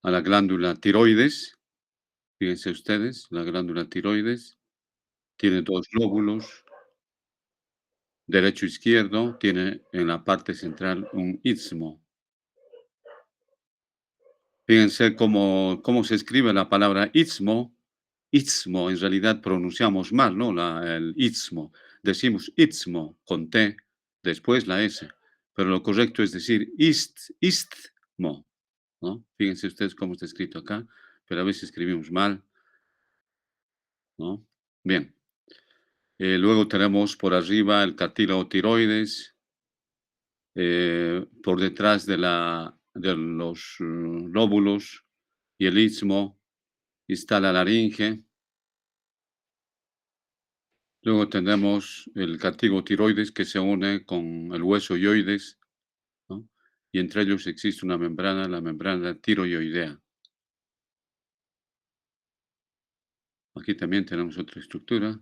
a la glándula tiroides. Fíjense ustedes, la glándula tiroides tiene 2 lóbulos, derecho e izquierdo, tiene en la parte central un istmo. Fíjense cómo se escribe la palabra istmo. Istmo, en realidad pronunciamos mal, ¿no? El istmo. Decimos istmo con T, después la S, pero lo correcto es decir istmo, ¿no? Fíjense ustedes cómo está escrito acá, pero a veces escribimos mal, ¿no? Bien. Luego tenemos por arriba el cartílago tiroides, por detrás de los lóbulos y el istmo está la laringe. Luego tenemos el cartílago tiroides que se une con el hueso yoides, ¿no? Y entre ellos existe una membrana, la membrana tiroidea. Aquí también tenemos otra estructura,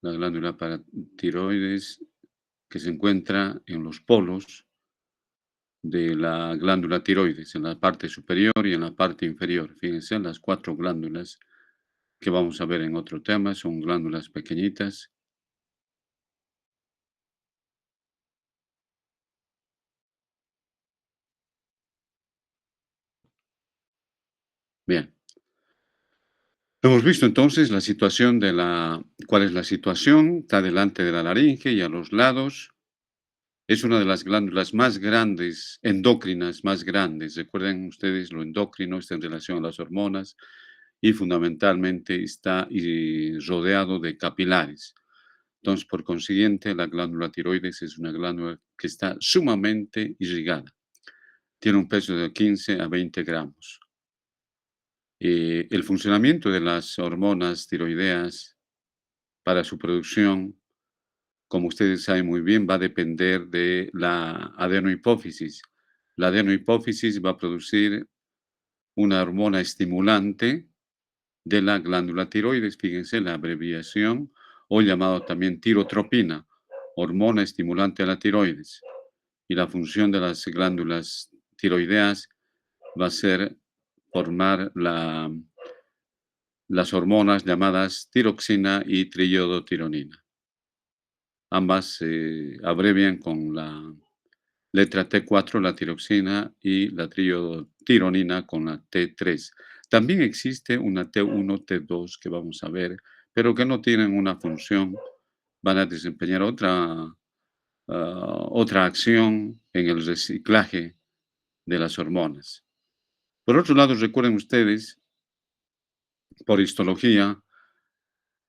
la glándula paratiroides, que se encuentra en los polos de la glándula tiroides, en la parte superior y en la parte inferior. Fíjense, las 4 glándulas que vamos a ver en otro tema son glándulas pequeñitas. Bien, hemos visto entonces la situación cuál es la situación, está delante de la laringe y a los lados. Es una de las glándulas más grandes, endocrinas más grandes. Recuerden ustedes, lo endocrino está en relación a las hormonas y fundamentalmente está rodeado de capilares. Entonces, por consiguiente, la glándula tiroides es una glándula que está sumamente irrigada. Tiene un peso de 15 a 20 gramos. El funcionamiento de las hormonas tiroideas para su producción, como ustedes saben muy bien, va a depender de la adenohipófisis. La adenohipófisis va a producir una hormona estimulante de la glándula tiroides, fíjense la abreviación, o llamado también tirotropina, hormona estimulante a la tiroides. Y la función de las glándulas tiroideas va a ser formar las hormonas llamadas tiroxina y triiodotironina. Ambas se abrevian con la letra T4, la tiroxina, y la triiodotironina con la T3. También existe una T1, T2 que vamos a ver, pero que no tienen una función, van a desempeñar otra acción en el reciclaje de las hormonas. Por otro lado, recuerden ustedes, por histología,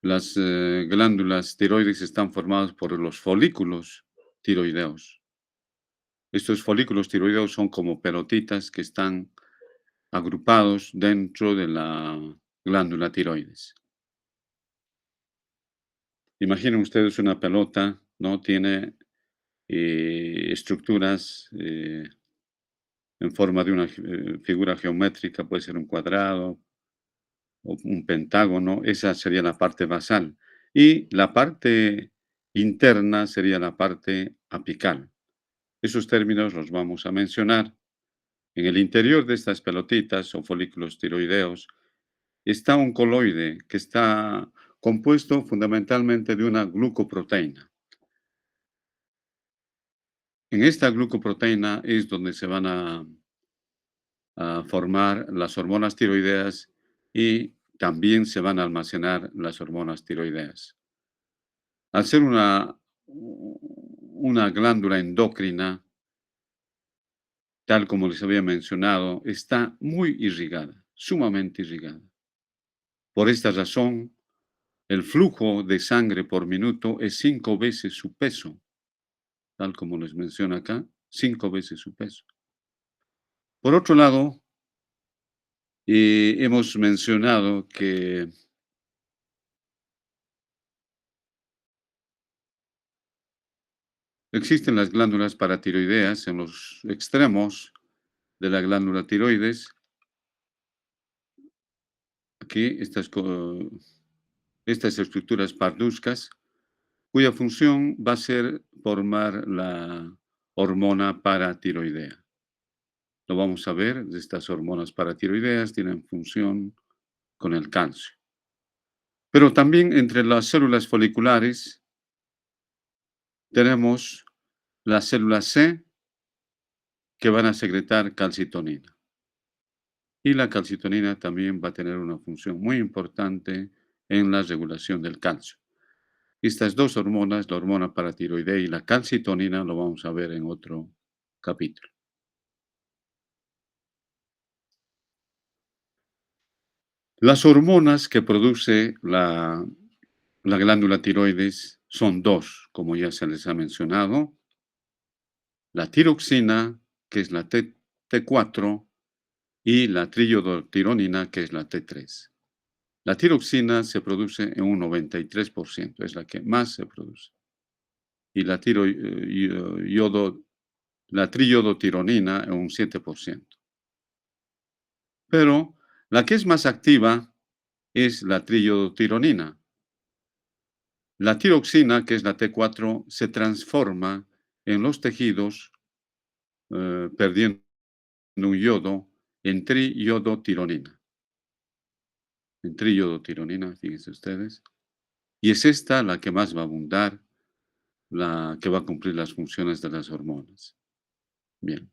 las glándulas tiroides están formadas por los folículos tiroideos. Estos folículos tiroideos son como pelotitas que están agrupados dentro de la glándula tiroides. Imaginen ustedes una pelota, ¿no? Tiene estructuras en forma de una figura geométrica, puede ser un cuadrado o un pentágono, esa sería la parte basal. Y la parte interna sería la parte apical. Esos términos los vamos a mencionar. En el interior de estas pelotitas o folículos tiroideos está un coloide que está compuesto fundamentalmente de una glucoproteína. En esta glucoproteína es donde se van a formar las hormonas tiroideas y también se van a almacenar las hormonas tiroideas. Al ser una glándula endocrina, tal como les había mencionado, está muy irrigada, sumamente irrigada. Por esta razón, el flujo de sangre por minuto es 5 veces su peso, tal como les menciona acá, 5 veces su peso. Por otro lado, hemos mencionado que existen las glándulas paratiroideas en los extremos de la glándula tiroides. Aquí estas estructuras parduzcas, cuya función va a ser formar la hormona paratiroidea. lo vamos a ver, estas hormonas paratiroideas tienen función con el calcio. Pero también entre las células foliculares tenemos las células C que van a secretar calcitonina. Y la calcitonina también va a tener una función muy importante en la regulación del calcio. Estas dos hormonas, la hormona paratiroidea y la calcitonina, lo vamos a ver en otro capítulo. Las hormonas que produce la glándula tiroides son dos, como ya se les ha mencionado. La tiroxina, que es la T4, y la triiodotironina, que es la T3. La tiroxina se produce en un 93%, es la que más se produce. Y la triiodotironina en un 7%. Pero la que es más activa es la triiodotironina. La tiroxina, que es la T4, se transforma en los tejidos, perdiendo un yodo en triiodotironina. En triiodotironina, fíjense ustedes. Y es esta la que más va a abundar, la que va a cumplir las funciones de las hormonas. Bien.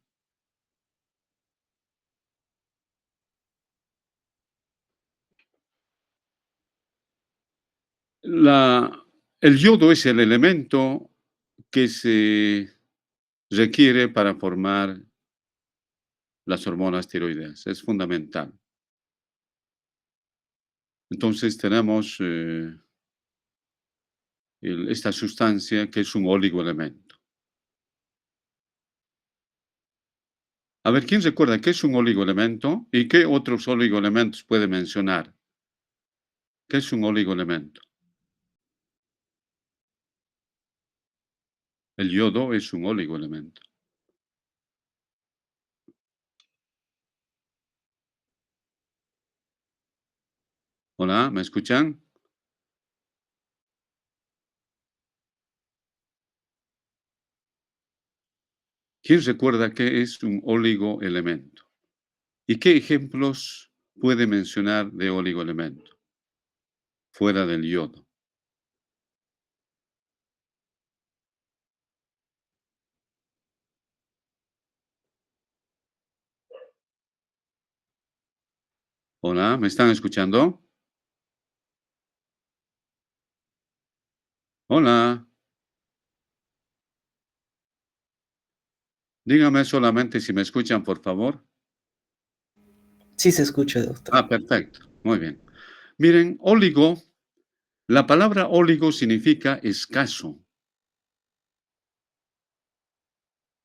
La, el yodo es el elemento que se requiere para formar las hormonas tiroideas. Es fundamental. Entonces tenemos esta sustancia que es un oligoelemento. A ver, ¿quién recuerda qué es un oligoelemento y qué otros oligoelementos puede mencionar? ¿Qué es un oligoelemento? El yodo es un oligoelemento. Hola, ¿me escuchan? ¿Quién recuerda qué es un oligoelemento? ¿Y qué ejemplos puede mencionar de oligoelemento fuera del yodo? Hola, ¿me están escuchando? Hola, dígame solamente si me escuchan, por favor. Sí se escucha, doctor. Perfecto, muy bien. Miren, la palabra oligo significa escaso,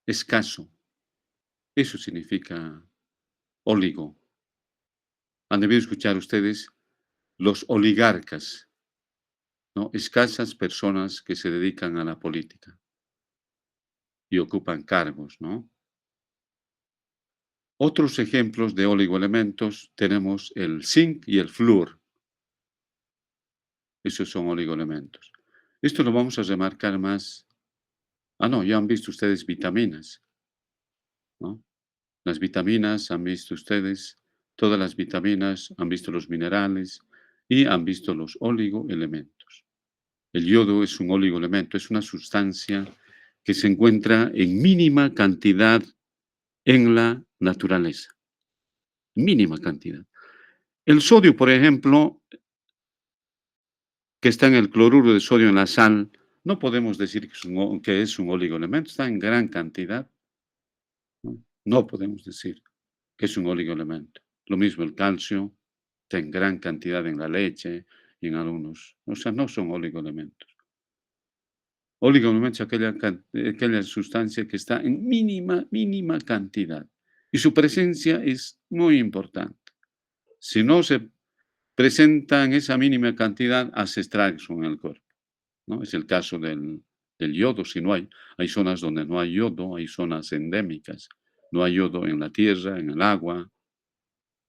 escaso. Eso significa oligo. Han debido escuchar ustedes los oligarcas, ¿no? Escasas personas que se dedican a la política y ocupan cargos, ¿no? Otros ejemplos de oligoelementos tenemos el zinc y el flúor. Esos son oligoelementos. Esto lo vamos a remarcar más. No, ya han visto ustedes vitaminas, ¿no? Las vitaminas, han visto ustedes, todas las vitaminas, han visto los minerales y han visto los oligoelementos. El yodo es un oligoelemento, es una sustancia que se encuentra en mínima cantidad en la naturaleza. Mínima cantidad. El sodio, por ejemplo, que está en el cloruro de sodio en la sal, no podemos decir que es un oligoelemento, está en gran cantidad. ¿No? No podemos decir que es un oligoelemento. Lo mismo el calcio, está en gran cantidad en la leche y en algunos. O sea, no son oligoelementos. Oligoelemento es aquella sustancia que está en mínima cantidad. Y su presencia es muy importante. Si no se presenta en esa mínima cantidad, hace estragos en el cuerpo, ¿no? Es el caso del yodo, si no hay zonas donde no hay yodo, hay zonas endémicas. No hay yodo en la tierra, en el agua,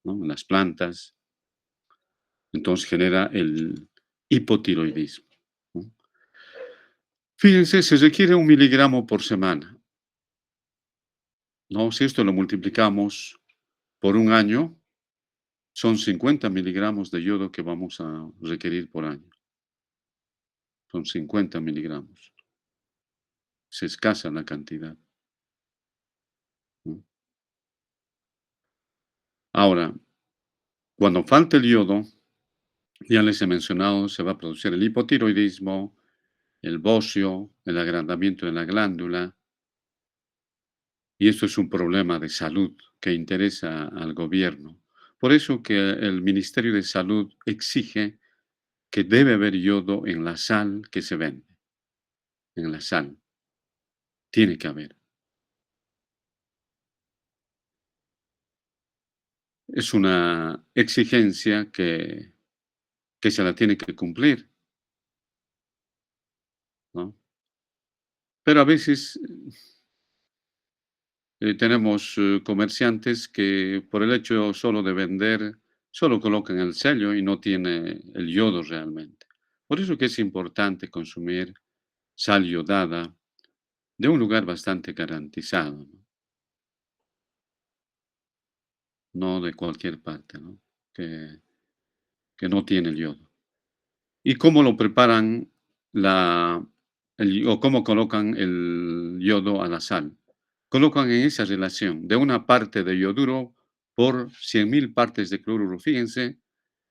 ¿no? En las plantas. Entonces genera el hipotiroidismo, ¿no? Fíjense, se requiere 1 miligramo por semana. ¿no? Si esto lo multiplicamos por un año, son 50 miligramos de yodo que vamos a requerir por año. Son 50 miligramos. Es escasa la cantidad, ¿no? Ahora, cuando falta el yodo, ya les he mencionado, se va a producir el hipotiroidismo, el bocio, el agrandamiento de la glándula, y esto es un problema de salud que interesa al gobierno. Por eso que el Ministerio de Salud exige que debe haber yodo en la sal que se vende, en la sal, tiene que haber. Es una exigencia que se la tiene que cumplir, ¿no? Pero a veces tenemos comerciantes que por el hecho solo de vender, solo colocan el sello y no tiene el yodo realmente. Por eso que es importante consumir sal yodada de un lugar bastante garantizado, no de cualquier parte, ¿no? Que, que no tiene el yodo. ¿Y cómo lo preparan la, o cómo colocan el yodo a la sal? Colocan en esa relación de una parte de yoduro por 100.000 partes de cloruro. Fíjense,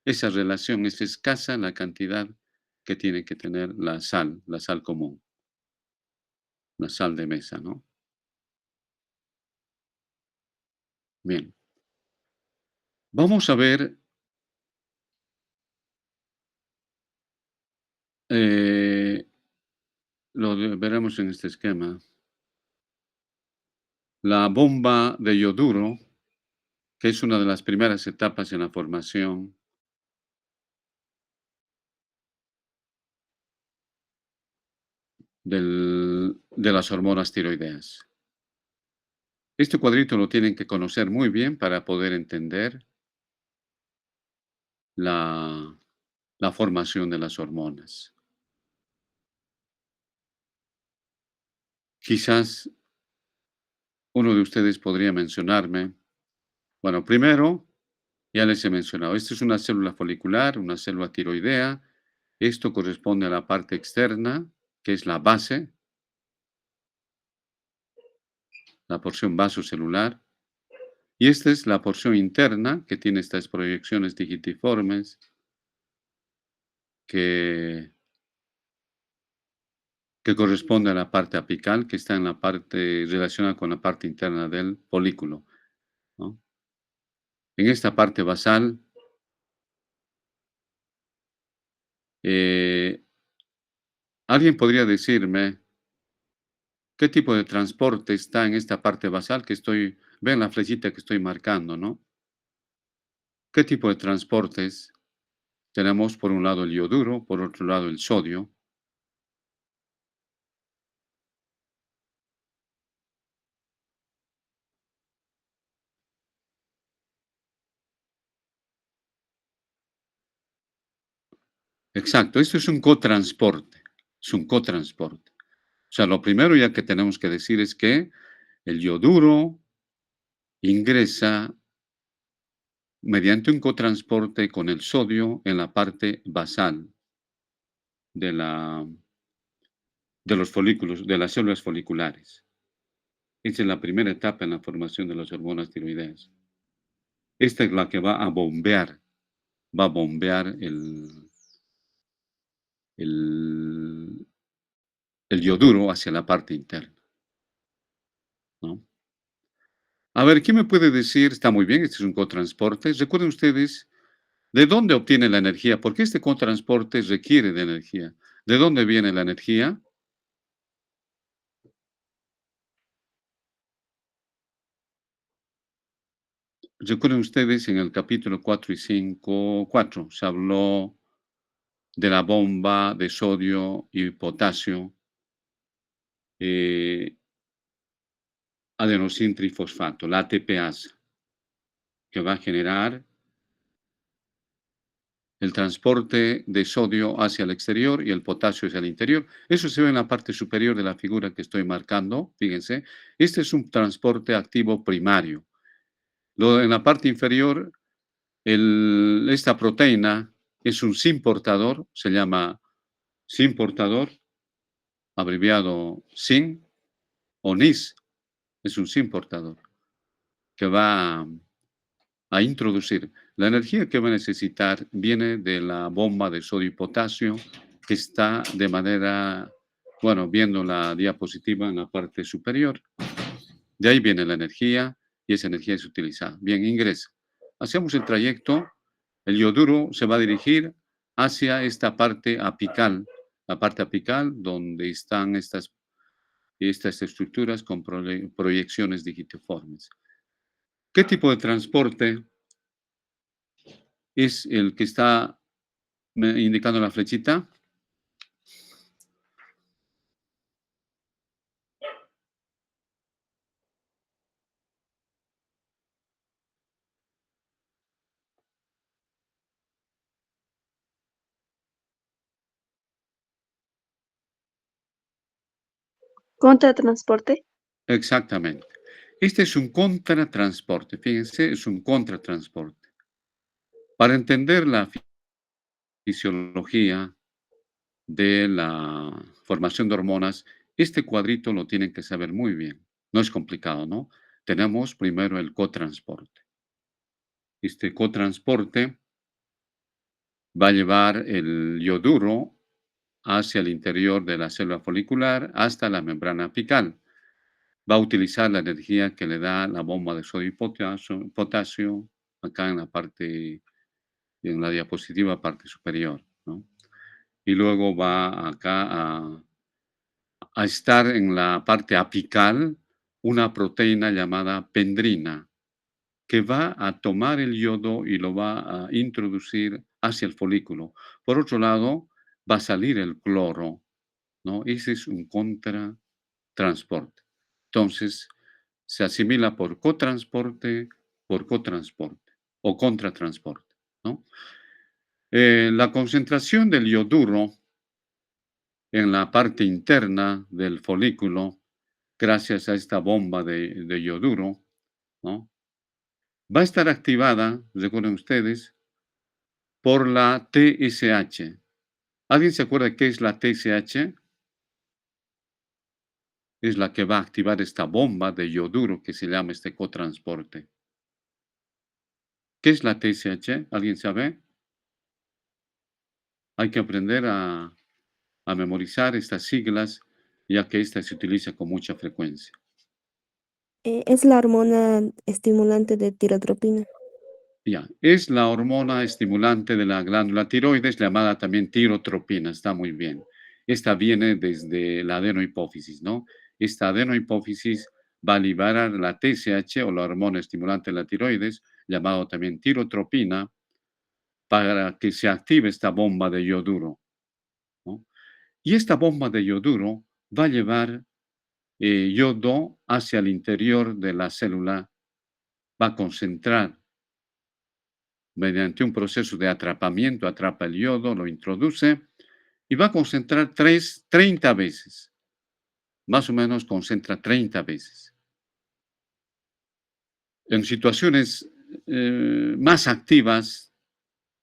esa relación es escasa la cantidad que tiene que tener la sal común, la sal de mesa, ¿no? Bien, vamos a ver, eh, veremos en este esquema, la bomba de yoduro, que es una de las primeras etapas en la formación de las hormonas tiroideas. Este cuadrito lo tienen que conocer muy bien para poder entender la, la formación de las hormonas. Quizás uno de ustedes podría mencionarme, bueno, primero, ya les he mencionado, esta es una célula folicular, una célula tiroidea. Esto corresponde a la parte externa, que es la base, la porción vasocelular. Y esta es la porción interna, que tiene estas proyecciones digitiformes, que que corresponde a la parte apical, que está en la parte relacionada con la parte interna del folículo, ¿no? En esta parte basal, eh, ¿alguien podría decirme qué tipo de transporte está en esta parte basal que estoy, ven la flechita que estoy marcando, ¿no? ¿Qué tipo de transportes tenemos? Por un lado el yoduro, por otro lado el sodio. Exacto, esto es un cotransporte. O sea, lo primero ya que tenemos que decir es que el yoduro ingresa mediante un cotransporte con el sodio en la parte basal de, la, de los folículos, de las células foliculares. Esa es la primera etapa en la formación de las hormonas tiroideas. Esta es la que va a bombear el, el yoduro hacia la parte interna, ¿no? A ver, ¿quién me puede decir? Está muy bien, este es un cotransporte. Recuerden ustedes, ¿de dónde obtiene la energía? Porque este cotransporte requiere de energía. ¿De dónde viene la energía? Recuerden ustedes en el capítulo 4 y 5, 4 se habló de la bomba de sodio y potasio, eh, adenosin trifosfato, la ATPasa, que va a generar el transporte de sodio hacia el exterior y el potasio hacia el interior. Eso se ve en la parte superior de la figura que estoy marcando, fíjense. Este es un transporte activo primario. En la parte inferior, esta proteína es un SIN portador, se llama SIN portador, abreviado SIN o NIS, es un SIN portador, que va a introducir. La energía que va a necesitar viene de la bomba de sodio y potasio, que está de manera, bueno, viendo la diapositiva en la parte superior. De ahí viene la energía y esa energía es utilizada. Bien, ingresa. Hacemos el trayecto, el yoduro se va a dirigir hacia esta parte apical, la parte apical donde están estas estructuras con proyecciones digitiformes. ¿Qué tipo de transporte es el que está indicando la flechita? ¿Contratransporte? Exactamente. Este es un contratransporte, fíjense, es un contratransporte. Para entender la fisiología de la formación de hormonas, este cuadrito lo tienen que saber muy bien. No es complicado, ¿no? Tenemos primero el cotransporte. Este cotransporte va a llevar el yoduro hacia el interior de la célula folicular hasta la membrana apical. Va a utilizar la energía que le da la bomba de sodio y potasio acá en la parte, en la diapositiva parte superior, ¿no? Y luego va acá a estar en la parte apical una proteína llamada pendrina, que va a tomar el yodo y lo va a introducir hacia el folículo. Por otro lado, va a salir el cloro, ¿no? Ese es un contratransporte. Entonces, se asimila por cotransporte o contratransporte, ¿no? La concentración del yoduro en la parte interna del folículo, gracias a esta bomba de yoduro, ¿no? Va a estar activada, recuerden ustedes, por la TSH. ¿Alguien se acuerda qué es la TSH? Es la que va a activar esta bomba de yoduro que se llama este cotransporte. ¿Qué es la TSH? ¿Alguien sabe? Hay que aprender a memorizar estas siglas, ya que esta se utiliza con mucha frecuencia. Es la hormona estimulante de tirotropina. Ya, es la hormona estimulante de la glándula tiroides, llamada también tirotropina, está muy bien. Esta viene desde la adenohipófisis, ¿no? Esta adenohipófisis va a liberar la TSH o la hormona estimulante de la tiroides, llamado también tirotropina, para que se active esta bomba de yoduro, ¿no? Y esta bomba de yoduro va a llevar yodo hacia el interior de la célula, va a concentrar mediante un proceso de atrapamiento, atrapa el yodo, lo introduce y va a concentrar 30 veces. Más o menos concentra 30 veces. En situaciones más activas,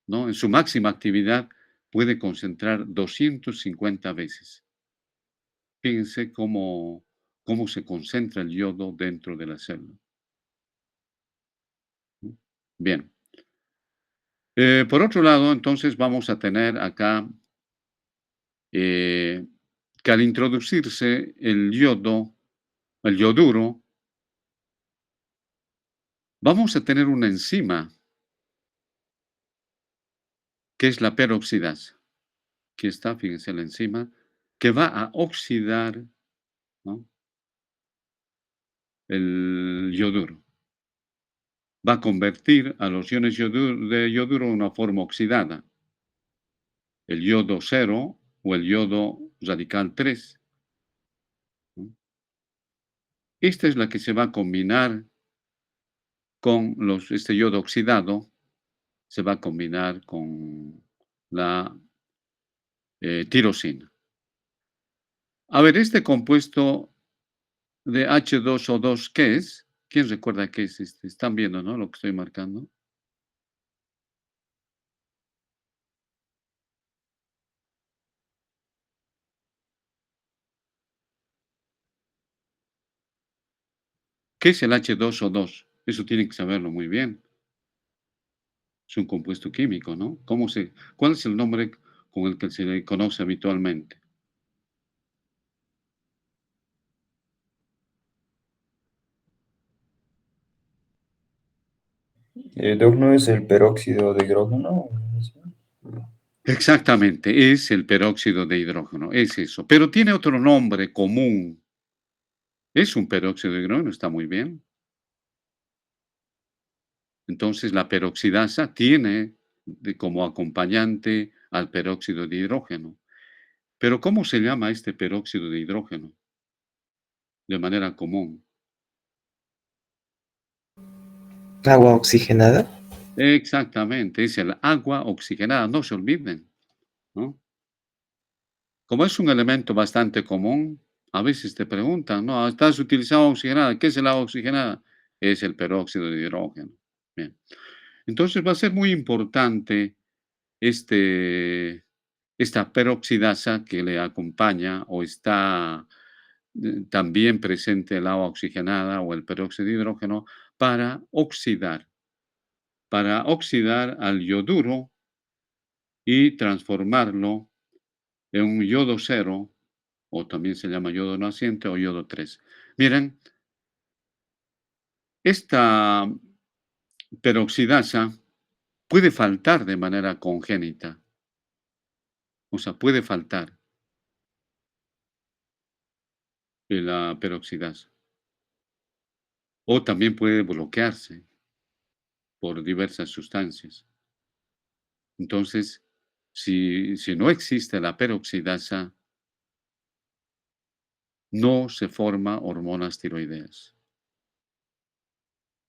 ¿no? En su máxima actividad, puede concentrar 250 veces. Fíjense cómo se concentra el yodo dentro de la célula. Bien. Por otro lado, entonces vamos a tener acá eh, que al introducirse el yoduro, vamos a tener una enzima que es la peroxidasa. Aquí está, fíjense la enzima, que va a oxidar, ¿no? El yoduro. Va a convertir a los iones de yoduro en una forma oxidada, el yodo cero o el yodo radical 3, ¿no? Esta es la que se va a combinar con este yodo oxidado, se va a combinar con la tirosina. A ver, este compuesto de H2O2, ¿qué es? ¿Quién recuerda qué es este? Están viendo, ¿no? Lo que estoy marcando. ¿Qué es el H2O2? Eso tienen que saberlo muy bien. Es un compuesto químico, ¿no? ¿Cuál es el nombre con el que se le conoce habitualmente? Doc, ¿no es el peróxido de hidrógeno? Exactamente, es el peróxido de hidrógeno, es eso. Pero tiene otro nombre común. Es un peróxido de hidrógeno, está muy bien. Entonces, la peroxidasa tiene como acompañante al peróxido de hidrógeno. Pero ¿cómo se llama este peróxido de hidrógeno de manera común? ¿Agua oxigenada? Exactamente, es el agua oxigenada, no se olviden, ¿no? Como es un elemento bastante común, a veces te preguntan, ¿no? ¿Estás utilizando agua oxigenada? ¿Qué es el agua oxigenada? Es el peróxido de hidrógeno. Bien. Entonces va a ser muy importante este, esta peroxidasa que le acompaña o está también presente el agua oxigenada o el peróxido de hidrógeno para oxidar al yoduro y transformarlo en un yodo cero, o también se llama yodo naciente o yodo 3. Miren, esta peroxidasa puede faltar de manera congénita, o sea, puede faltar la peroxidasa, o también puede bloquearse por diversas sustancias. Entonces, si no existe la peroxidasa, no se forma hormonas tiroideas.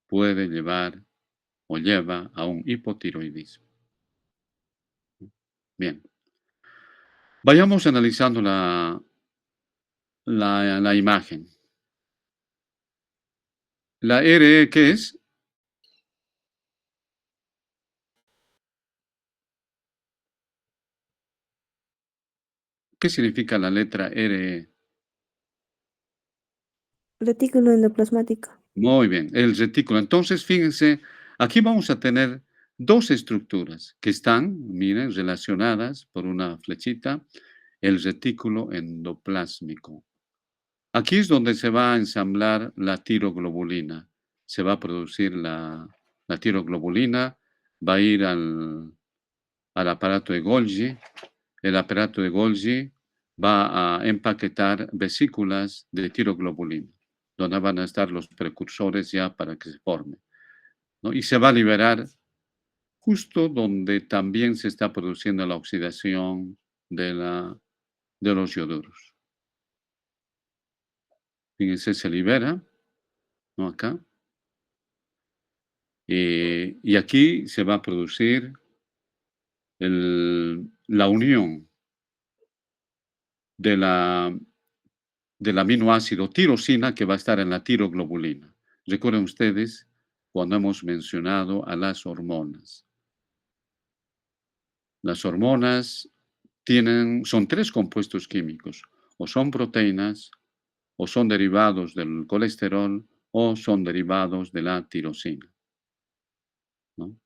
Puede llevar o lleva a un hipotiroidismo. Bien, vayamos analizando la imagen. ¿La RE qué es? ¿Qué significa la letra RE? Retículo endoplasmático. Muy bien, el retículo. Entonces, fíjense, aquí vamos a tener dos estructuras que están, miren, relacionadas por una flechita, el retículo endoplásmico. Aquí es donde se va a ensamblar la tiroglobulina. Se va a producir la tiroglobulina, va a ir al aparato de Golgi. El aparato de Golgi va a empaquetar vesículas de tiroglobulina, donde van a estar los precursores ya para que se forme, ¿no? Y se va a liberar justo donde también se está produciendo la oxidación de los ioduros. Fíjense, se libera, ¿no? Acá. Y aquí se va a producir la unión de del aminoácido tirosina que va a estar en la tiroglobulina. Recuerden ustedes cuando hemos mencionado a las hormonas. Las hormonas son tres compuestos químicos, o son proteínas, o son derivados del colesterol, o son derivados de la tirosina, ¿no?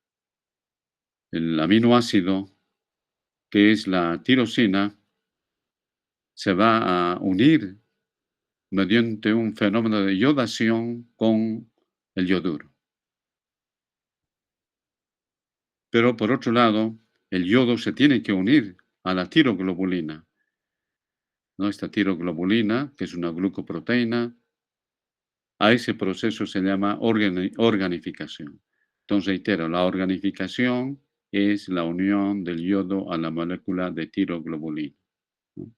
El aminoácido, que es la tirosina, se va a unir mediante un fenómeno de iodación con el yoduro. Pero por otro lado, el yodo se tiene que unir a la tiroglobulina, ¿no? Esta tiroglobulina, que es una glucoproteína, a ese proceso se llama organificación. Entonces, reitero, la organificación es la unión del yodo a la molécula de tiroglobulina, ¿no?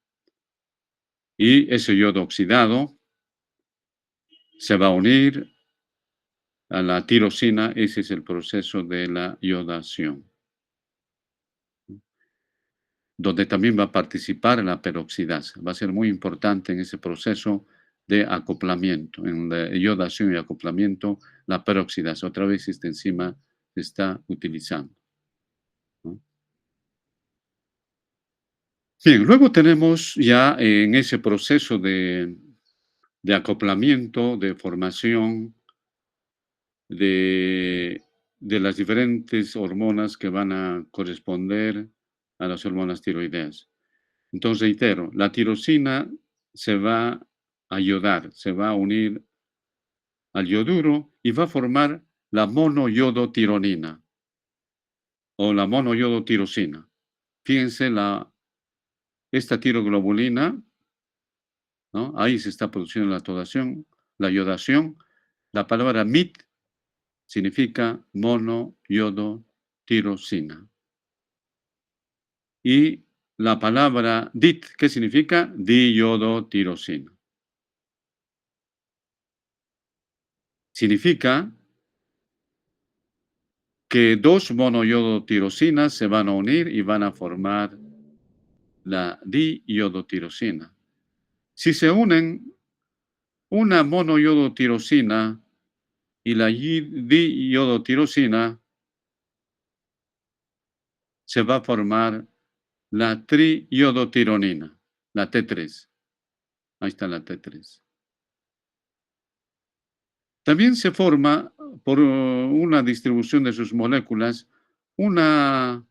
Y ese yodo oxidado se va a unir a la tirosina, ese es el proceso de la iodación. donde también va a participar la peroxidasa. Va a ser muy importante en ese proceso de acoplamiento, en la iodación y acoplamiento, la peroxidasa. Otra vez esta enzima se está utilizando, ¿no? Bien, luego tenemos ya en ese proceso de acoplamiento, de formación de, de las diferentes hormonas que van a corresponder a las hormonas tiroideas. Entonces, reitero, la tirosina se va a iodar, se va a unir al yoduro y va a formar la monoyodotironina o la monoyodotirosina. Fíjense, esta tiroglobulina, ¿no? Ahí se está produciendo la iodación. La palabra MIT significa monoyodotirosina. Y la palabra DIT, ¿qué significa? Diyodotirosina. Significa que dos monoyodotirosinas se van a unir y van a formar la diyodotirosina. Si se unen una monoyodotirosina y la diyodotirosina, se va a formar la triyodotironina, la T3. Ahí está la T3. También se forma, por una distribución de sus moléculas, una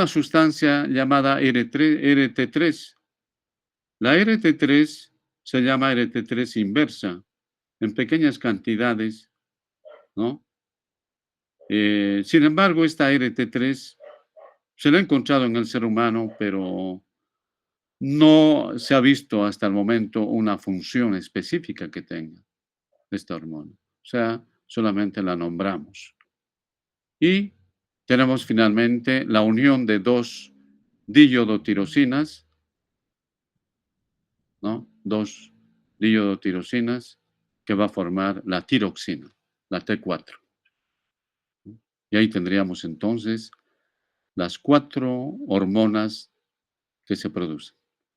sustancia llamada RT3. La RT3 se llama RT3 inversa, en pequeñas cantidades, ¿no? Sin embargo, esta RT3 se la ha encontrado en el ser humano, pero no se ha visto hasta el momento una función específica que tenga esta hormona. O sea, solamente la nombramos. Y tenemos finalmente la unión de dos diyodotirosinas, ¿no? Dos diyodotirosinas que va a formar la tiroxina, la T4. Y ahí tendríamos entonces las 4 hormonas que se producen.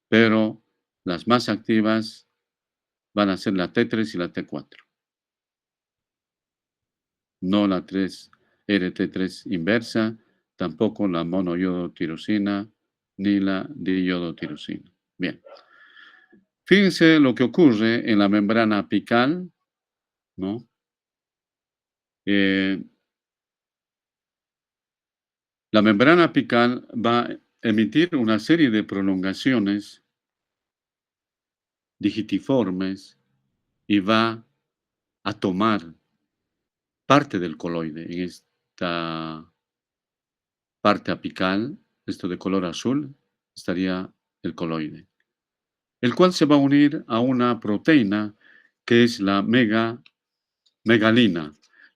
Pero las más activas van a ser la T3 y la T4. No la 3, RT3 inversa, tampoco la monoyodotirosina, ni la diyodotirosina. Bien. Fíjense lo que ocurre en la membrana apical, ¿no? Eh, la membrana apical va a emitir una serie de prolongaciones digitiformes y va a tomar parte del coloide en esta parte apical, esto de color azul, estaría el coloide, el cual se va a unir a una proteína que es la megalina.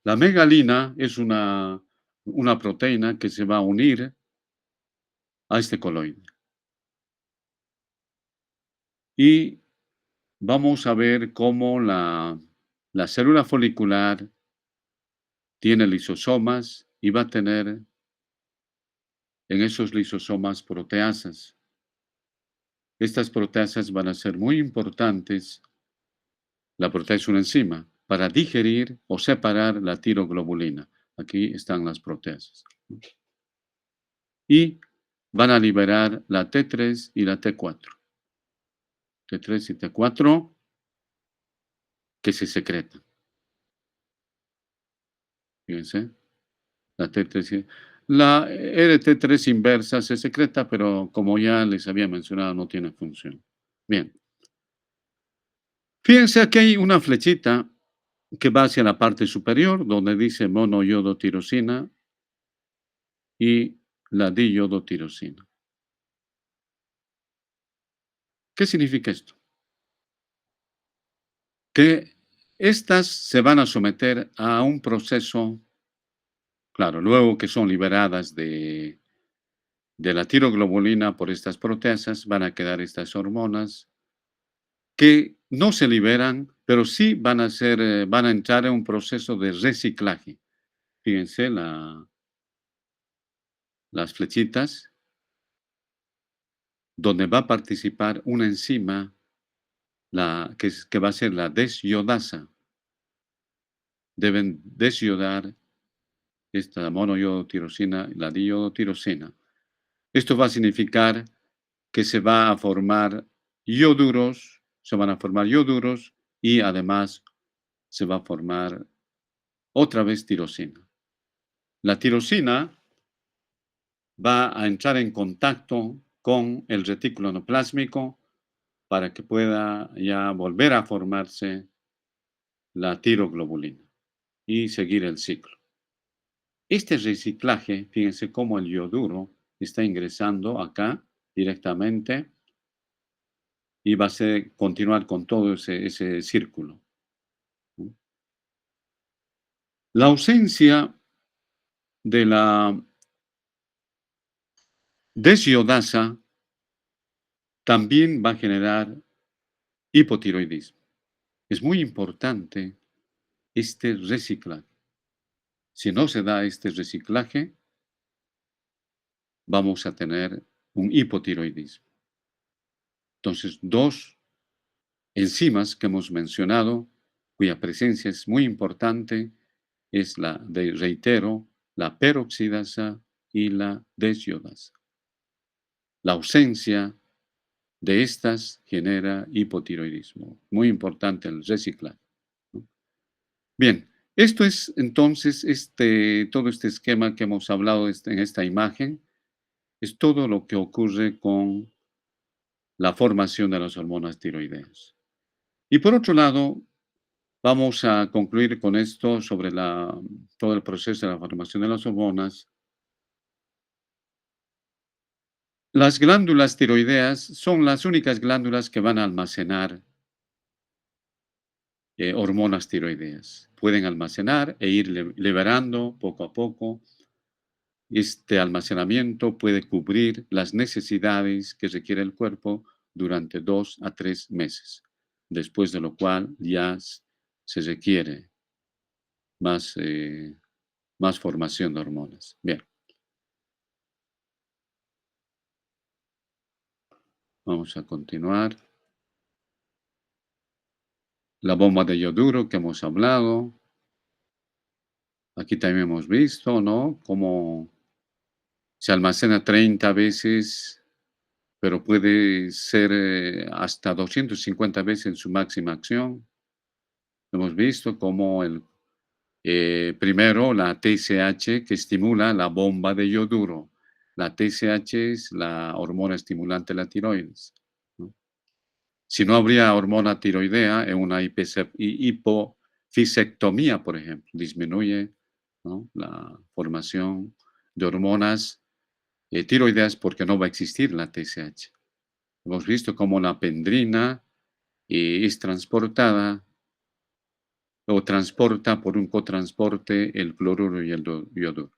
La megalina es una proteína que se va a unir a este coloide. Y vamos a ver cómo la célula folicular tiene lisosomas y va a tener en esos lisosomas proteasas. Estas proteasas van a ser muy importantes. La proteasa es una enzima para digerir o separar la tiroglobulina. Aquí están las proteasas. Y van a liberar la T3 y la T4. T3 y T4 que se secretan. Fíjense, la T3 la RT3 inversa se secreta, pero como ya les había mencionado, no tiene función. Bien. Fíjense, aquí hay una flechita que va hacia la parte superior, donde dice monoyodotirosina y la diyodotirosina. ¿Qué significa esto? Que estas se van a someter a un proceso, claro, luego que son liberadas de la tiroglobulina por estas proteasas, van a quedar estas hormonas que no se liberan, pero sí van a entrar en un proceso de reciclaje. Fíjense las flechitas donde va a participar una enzima que va a ser la desiodasa. Deben desiodar esta monoiodotirosina y la diiodotirosina. Esto va a significar que se va a formar ioduros, se van a formar ioduros y además se va a formar otra vez tirosina. La tirosina va a entrar en contacto con el retículo endoplásmico para que pueda ya volver a formarse la tiroglobulina y seguir el ciclo. Este reciclaje, fíjense cómo el yoduro está ingresando acá directamente y va a continuar con todo ese círculo. La ausencia de la desiodasa también va a generar hipotiroidismo. Es muy importante este reciclaje. Si no se da este reciclaje, vamos a tener un hipotiroidismo. Entonces, dos enzimas que hemos mencionado, cuya presencia es muy importante, es reitero, la peroxidasa y la desiodasa. La ausencia de estas genera hipotiroidismo. Muy importante el reciclaje, ¿no? Bien, esto es entonces todo este esquema que hemos hablado en esta imagen, es todo lo que ocurre con la formación de las hormonas tiroideas. Y por otro lado, vamos a concluir con esto sobre todo el proceso de la formación de las hormonas. Las glándulas tiroideas son las únicas glándulas que van a almacenar hormonas tiroideas. Pueden almacenar e ir liberando poco a poco. Este almacenamiento puede cubrir las necesidades que requiere el cuerpo durante 2 a 3 meses, después de lo cual ya se requiere más formación de hormonas. Bien, vamos a continuar. La bomba de yoduro que hemos hablado. Aquí también hemos visto, ¿no? Cómo se almacena 30 veces, pero puede ser hasta 250 veces en su máxima acción. Hemos visto cómo primero la TSH que estimula la bomba de yoduro. La TSH es la hormona estimulante de la tiroides, ¿no? Si no habría hormona tiroidea en una hipofisectomía, por ejemplo, disminuye, ¿no?, la formación de hormonas tiroideas porque no va a existir la TSH. Hemos visto cómo la pendrina es transportada o transporta por un cotransporte el cloruro y el yoduro.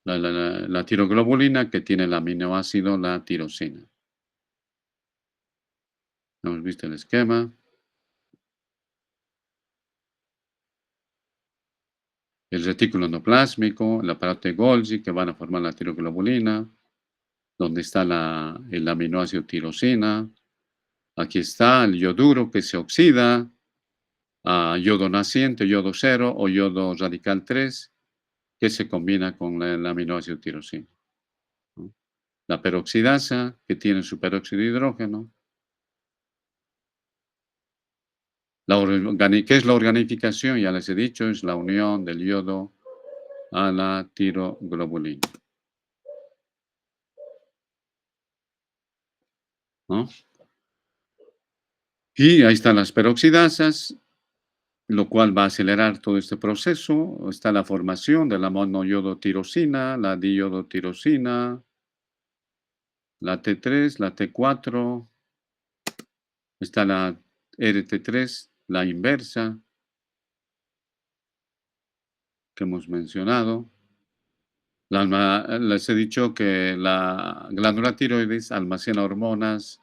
La tiroglobulina que tiene el aminoácido, la tirosina. Hemos visto el esquema. El retículo endoplásmico, el aparato de Golgi que van a formar la tiroglobulina, donde está el aminoácido tirosina. Aquí está el yoduro que se oxida a yodo naciente, yodo 0 o yodo radical 3, que se combina con el aminoácido tirosina, ¿no? La peroxidasa, que tiene su peróxido de hidrógeno. ¿Qué es la organificación? Ya les he dicho, es la unión del yodo a la tiroglobulina, ¿no? Y ahí están las peroxidasas, lo cual va a acelerar todo este proceso. Está la formación de la monoiodotirosina, la diiodotirosina, la T3, la T4, está la RT3, la inversa, que hemos mencionado. Les he dicho que la glándula tiroides almacena hormonas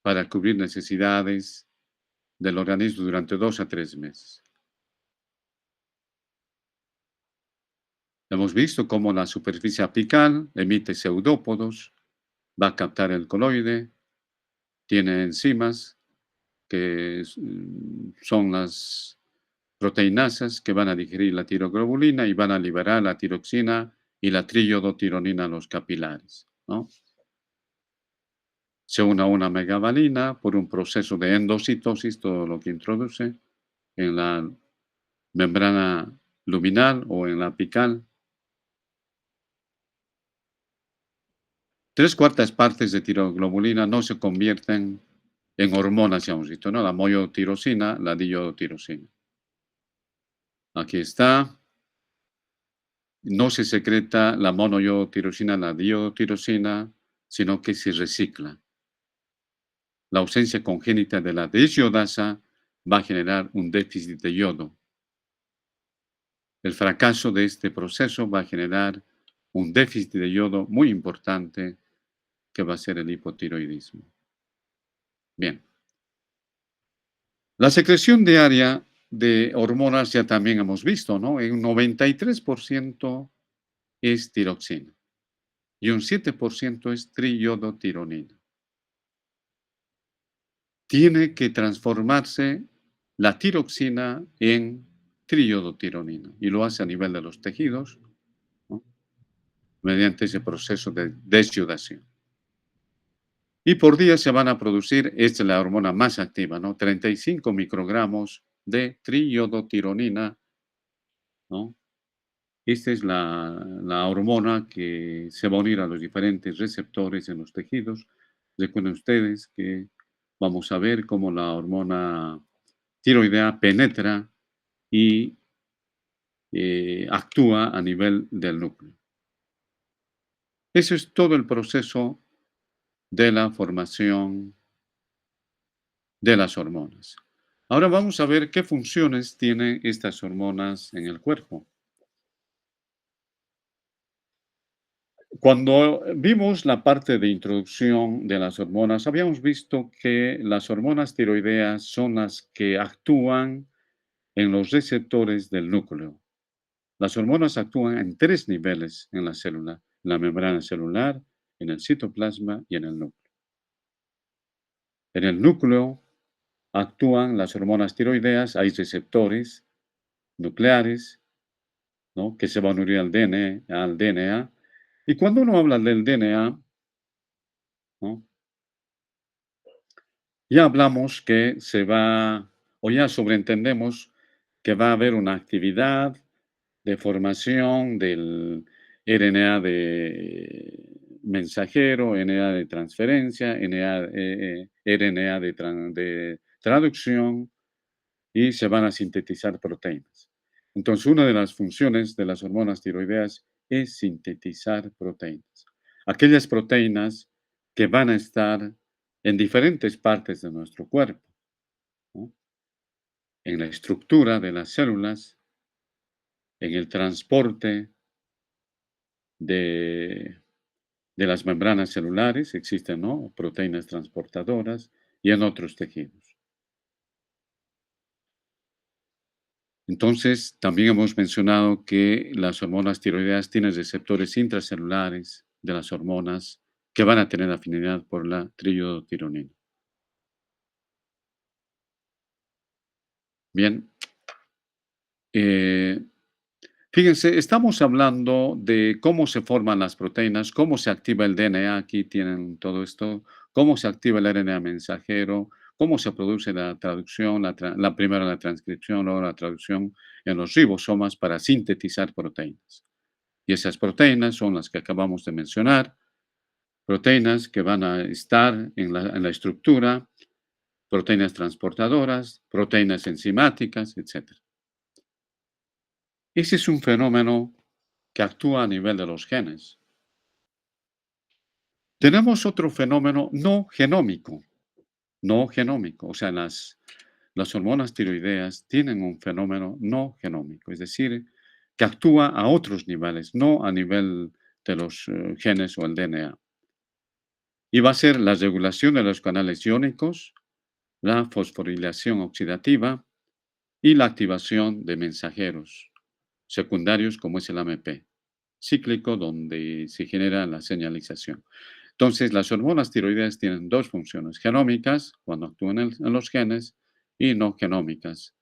para cubrir necesidades del organismo durante 2 a 3 meses. Hemos visto cómo la superficie apical emite pseudópodos va a captar el coloide, tiene enzimas que son las proteinasas que van a digerir la tiroglobulina y van a liberar la tiroxina y la triiodotironina a los capilares, ¿no? Se une a una megavalina por un proceso de endocitosis, todo lo que introduce en la membrana luminal o en la apical. Tres cuartas partes de tiroglobulina no se convierten en hormonas, ya hemos visto, ¿no? La moiotirosina, la diiodotirosina. Aquí está. No se secreta la monoiodotirosina, la diiodotirosina, sino que se recicla. La ausencia congénita de la desiodasa va a generar un déficit de yodo. El fracaso de este proceso va a generar un déficit de yodo muy importante que va a ser el hipotiroidismo. Bien. La secreción diaria de hormonas ya también hemos visto, ¿no? En un 93% es tiroxina y un 7% es triiodotironina. Tiene que transformarse la tiroxina en triiodotironina y lo hace a nivel de los tejidos, ¿no? Mediante ese proceso de desiodación. Y por día se van a producir, esta es la hormona más activa, ¿no? 35 microgramos de triiodotironina, ¿no? Esta es la hormona que se va a unir a los diferentes receptores en los tejidos. Recuerden ustedes que vamos a ver cómo la hormona tiroidea penetra y actúa a nivel del núcleo. Eso es todo el proceso de la formación de las hormonas. Ahora vamos a ver qué funciones tienen estas hormonas en el cuerpo. Cuando vimos la parte de introducción de las hormonas, habíamos visto que las hormonas tiroideas son las que actúan en los receptores del núcleo. Las hormonas actúan en tres niveles en la célula: en la membrana celular, en el citoplasma y en el núcleo. En el núcleo actúan las hormonas tiroideas, hay receptores nucleares, ¿no? Que se van a unir al DNA. Y cuando uno habla del DNA, ¿no? Ya hablamos que se va, o ya sobreentendemos que va a haber una actividad de formación del RNA de mensajero, RNA de transferencia, RNA de traducción, y se van a sintetizar proteínas. Entonces, una de las funciones de las hormonas tiroideas es sintetizar proteínas. Aquellas proteínas que van a estar en diferentes partes de nuestro cuerpo, ¿no? En la estructura de las células, en el transporte de, de las membranas celulares, existen, ¿no? Proteínas transportadoras y en otros tejidos. Entonces, también hemos mencionado que las hormonas tiroideas tienen receptores intracelulares de las hormonas que van a tener afinidad por la triiodotironina. Bien, eh, fíjense, estamos hablando de cómo se forman las proteínas, cómo se activa el DNA, aquí tienen todo esto, cómo se activa el RNA mensajero, cómo se produce la traducción, primero la transcripción, luego la traducción en los ribosomas para sintetizar proteínas. Y esas proteínas son las que acabamos de mencionar, proteínas que van a estar en la estructura, proteínas transportadoras, proteínas enzimáticas, etc. Ese es un fenómeno que actúa a nivel de los genes. Tenemos otro fenómeno no genómico, o sea, las hormonas tiroideas tienen un fenómeno no genómico, es decir, que actúa a otros niveles, no a nivel de los genes o el DNA. Y va a ser la regulación de los canales iónicos, la fosforilación oxidativa y la activación de mensajeros secundarios como es el AMP cíclico, donde se genera la señalización. Entonces, las hormonas tiroideas tienen dos funciones: genómicas, cuando actúan en los genes, y no genómicas,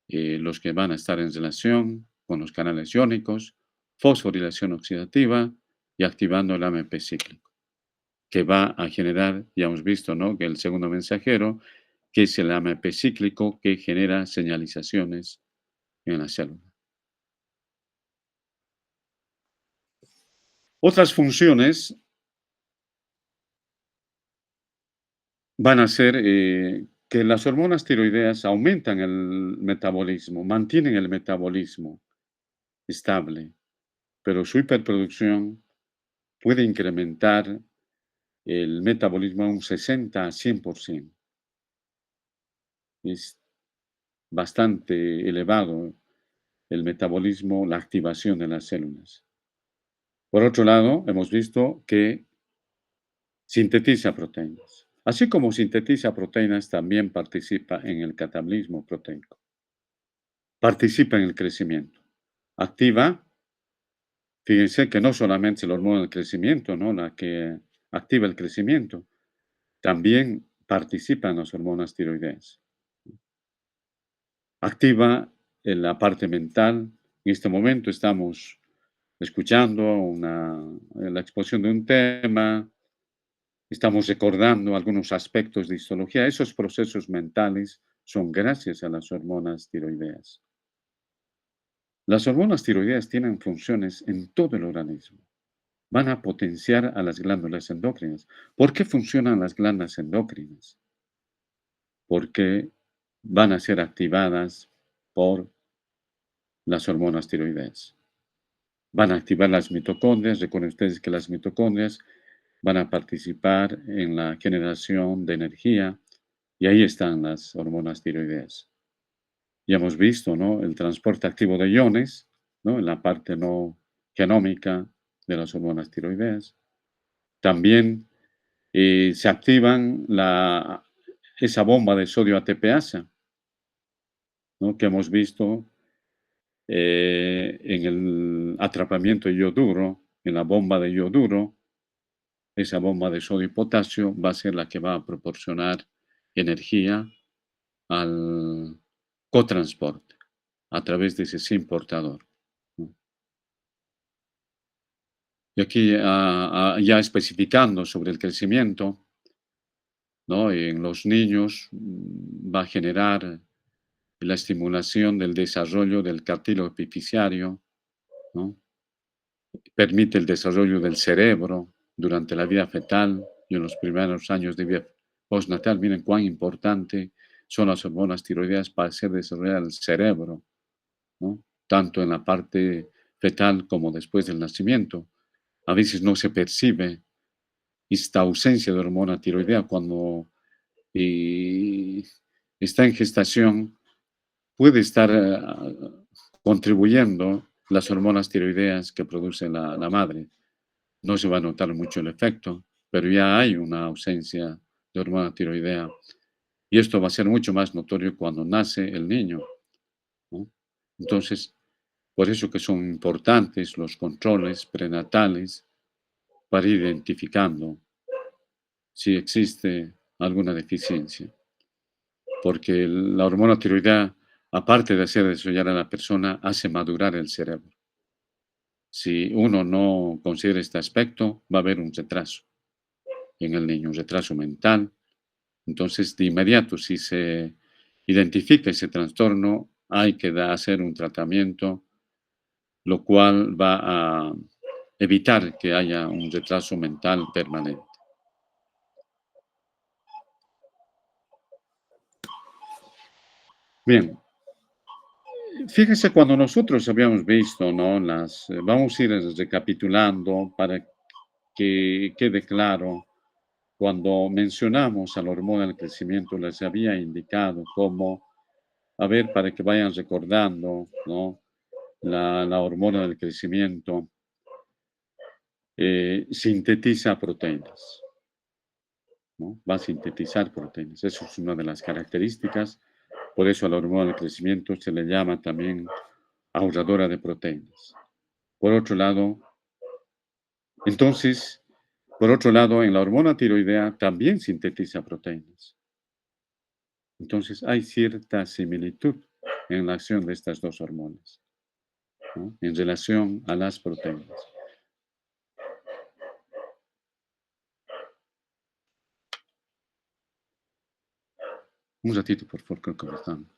los que van a estar en relación con los canales iónicos, fosforilación oxidativa y activando el AMP cíclico, que va a generar, ya hemos visto, ¿no?, que el segundo mensajero, que es el AMP cíclico, que genera señalizaciones en la célula. Otras funciones van a ser que las hormonas tiroideas aumentan el metabolismo, mantienen el metabolismo estable, pero su hiperproducción puede incrementar el metabolismo a un 60 a 100%. Es bastante elevado el metabolismo, la activación de las células. Por otro lado, hemos visto que sintetiza proteínas. Así como sintetiza proteínas, también participa en el catabolismo proteico. Participa en el crecimiento. Activa, fíjense que no solamente es la hormona del crecimiento, ¿no?, la que activa el crecimiento, también participan las hormonas tiroideas. Activa en la parte mental. En este momento estamos escuchando la exposición de un tema, estamos recordando algunos aspectos de histología. Esos procesos mentales son gracias a las hormonas tiroideas. Las hormonas tiroideas tienen funciones en todo el organismo. Van a potenciar a las glándulas endócrinas. ¿Por qué funcionan las glándulas endócrinas? Porque van a ser activadas por las hormonas tiroideas. Van a activar las mitocondrias. Recuerden ustedes que las mitocondrias van a participar en la generación de energía y ahí están las hormonas tiroideas. Ya hemos visto, ¿no?, el transporte activo de iones, ¿no?, en la parte no genómica de las hormonas tiroideas. También se activan esa bomba de sodio ATPasa, ¿no?, que hemos visto en el atrapamiento de yoduro, en la bomba de yoduro. Esa bomba de sodio y potasio va a ser la que va a proporcionar energía al cotransporte a través de ese sim portador, ¿no? Y aquí, ya especificando sobre el crecimiento, ¿no?, en los niños va a generar la estimulación del desarrollo del cartílago epifisiario, ¿no? Permite el desarrollo del cerebro durante la vida fetal y en los primeros años de vida postnatal. Miren cuán importante son las hormonas tiroideas para hacer desarrollar el cerebro, ¿no?, tanto en la parte fetal como después del nacimiento. A veces no se percibe esta ausencia de hormona tiroidea cuando está en gestación. Puede estar contribuyendo las hormonas tiroideas que produce la madre. No se va a notar mucho el efecto, pero ya hay una ausencia de hormona tiroidea y esto va a ser mucho más notorio cuando nace el niño, ¿no? Entonces, por eso que son importantes los controles prenatales para ir identificando si existe alguna deficiencia, porque la hormona tiroidea, aparte de hacer desarrollar a la persona, hace madurar el cerebro. Si uno no considera este aspecto, va a haber un retraso en el niño, un retraso mental. Entonces, de inmediato, si se identifica ese trastorno, hay que hacer un tratamiento, lo cual va a evitar que haya un retraso mental permanente. Bien, fíjese cuando nosotros habíamos visto, ¿no?, vamos a ir recapitulando para que quede claro. Cuando mencionamos a la hormona del crecimiento, les había indicado cómo, a ver, para que vayan recordando, ¿no?, la hormona del crecimiento sintetiza proteínas, ¿no? Va a sintetizar proteínas. Eso es una de las características. Por eso a la hormona del crecimiento se le llama también ahorradora de proteínas. Por otro lado, entonces, Por otro lado, en la hormona tiroidea también sintetiza proteínas. Entonces, hay cierta similitud en la acción de estas dos hormonas, ¿no? En relación a las proteínas. Un ratito, por favor, creo que me están.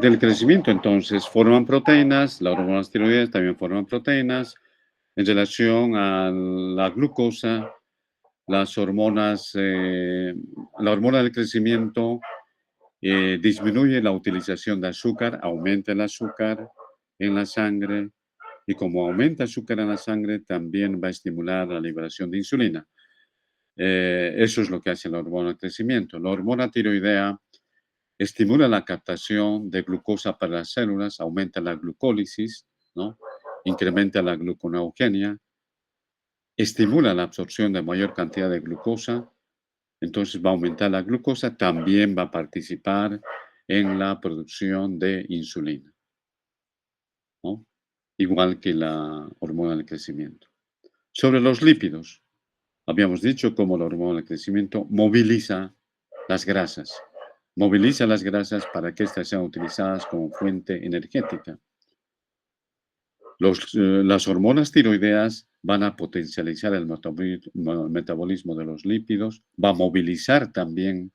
Del crecimiento, entonces, forman proteínas, las hormonas tiroideas también forman proteínas. En relación a la glucosa, las hormonas, la hormona del crecimiento disminuye la utilización de azúcar, aumenta el azúcar en la sangre y como aumenta el azúcar en la sangre, también va a estimular la liberación de insulina. Eso es lo que hace la hormona del crecimiento. La hormona tiroidea estimula la captación de glucosa para las células, aumenta la glucólisis, ¿no? Incrementa la gluconeogenia, estimula la absorción de mayor cantidad de glucosa, entonces va a aumentar la glucosa, también va a participar en la producción de insulina, ¿no? Igual que la hormona del crecimiento. Sobre los lípidos, habíamos dicho cómo la hormona del crecimiento moviliza las grasas para que éstas sean utilizadas como fuente energética. Las hormonas tiroideas van a potencializar el metabolismo de los lípidos, va a movilizar también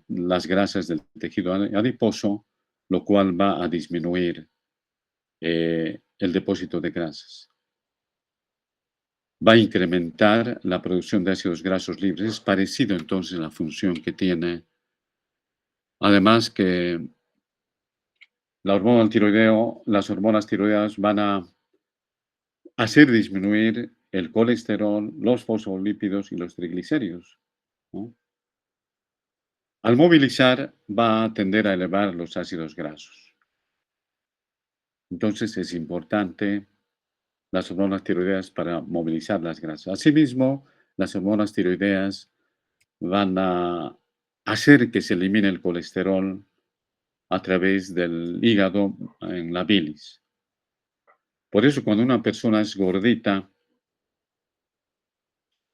las grasas del tejido adiposo, lo cual va a disminuir el depósito de grasas. Va a incrementar la producción de ácidos grasos libres. Es parecido entonces a la función que tiene. Además que la hormona del tiroideo, las hormonas tiroideas van a hacer disminuir el colesterol, los fosfolípidos y los triglicéridos, ¿no? Al movilizar, va a tender a elevar los ácidos grasos. Entonces, es importante las hormonas tiroideas para movilizar las grasas. Asimismo, las hormonas tiroideas van a hacer que se elimine el colesterol a través del hígado en la bilis. Por eso, cuando una persona es gordita,